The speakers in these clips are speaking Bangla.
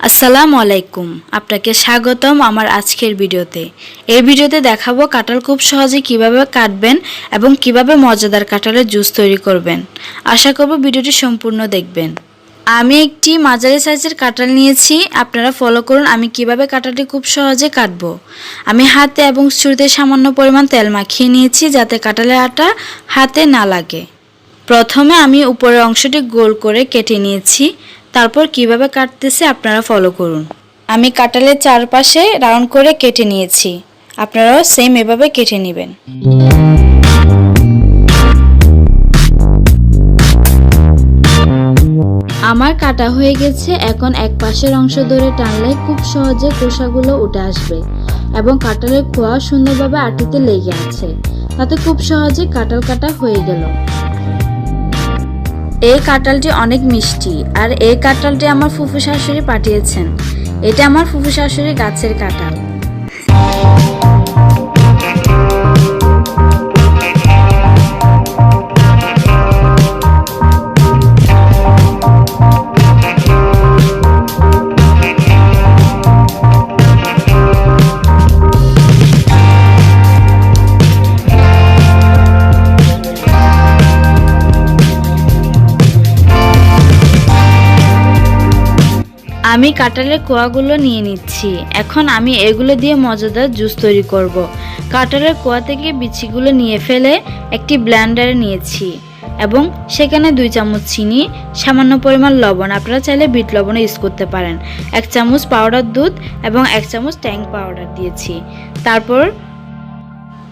আসসালামু আলাইকুম, আপনাকে স্বাগতম আমার আজকের ভিডিওতে। এই ভিডিওতে দেখাবো কাঁঠাল খুব সহজে কিভাবে কাটবেন এবং কিভাবে মজাদার কাঁঠালের জুস তৈরি করবেন। আশা করব ভিডিওটি সম্পূর্ণ দেখবেন। আমি একটি মাঝারি সাইজের কাঁঠাল নিয়েছি, আপনারা ফলো করুন আমি কিভাবে কাঁঠালটি খুব সহজে কাটবো। আমি হাতে এবং ছুরিতে সামান্য পরিমাণ তেল মাখিয়ে নিয়েছি যাতে কাঁঠালের আটা হাতে না লাগে। প্রথমে আমি উপরের অংশটি গোল করে কেটে নিয়েছি, তারপর কিভাবে কাটতেছে আপনারা ফলো করুন। আমি কাঁঠালের চারপাশে রাউন্ড করে কেটে নিয়েছি, আপনারাও সেম এভাবে কেটে নেবেন। আমার কাটা হয়ে গেছে, এখন এক পাশের অংশ ধরে টানলে খুব সহজে খোসাগুলো উঠে আসবে এবং কাঁঠালের খোয়া সুন্দরভাবে আটিতে লেগে আছে, তাতে খুব সহজে কাঁঠাল কাটা হয়ে গেল। এই কাঁঠালটি অনেক মিষ্টি, আর এই কাঁঠালটি আমার ফুফু শাশুড়ি পাঠিয়েছেন। এটা আমার ফুফু শাশুড়ি গাছের কাঁঠাল। আমি কাঁঠালের কোয়াগুলো নিয়ে নিচ্ছি, এখন আমি এগুলো দিয়ে মজাদার জুস তৈরি করব। কাঁঠালের কোয়া থেকে বিচিগুলো নিয়ে ফেলে একটি ব্লেন্ডারে নিয়েছি এবং সেখানে 2 চামচ চিনি, সামান্য পরিমাণ লবণ, আপনারা চাইলে বিট লবণও ইউজ করতে পারেন, 1 চামচ পাউডার দুধ এবং 1 চামচ ট্যাং পাউডার দিয়েছি। তারপর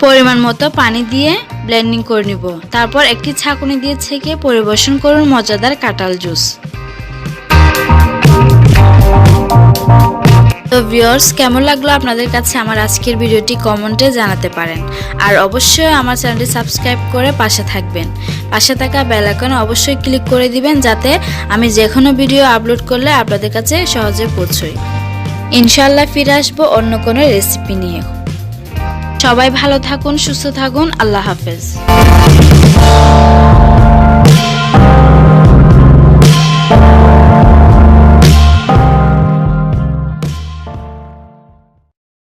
পরিমাণ মতো পানি দিয়ে ব্লেন্ডিং করে নিব। তারপর একটি ছাঁকুনি দিয়ে ছেঁকে পরিবেশন করুন মজাদার কাঁঠাল জুস। তো ভিউয়ার্স, কেমন লাগলো আপনাদের কাছে আমার আজকের ভিডিওটি কমেন্টে জানাতে পারেন। আর অবশ্যই আমার চ্যানেলটি সাবস্ক্রাইব করে পাশে থাকবেন। পাশে থাকা বেল আইকনে অবশ্যই ক্লিক করে দিবেন যাতে আমি যে কোনো ভিডিও আপলোড করলে আপনাদের কাছে সহজে পৌঁছয়। ইনশাআল্লাহ ফিরে আসবো অন্য কোনো রেসিপি নিয়ে। সবাই ভালো থাকুন, সুস্থ থাকুন, আল্লাহ হাফেজ।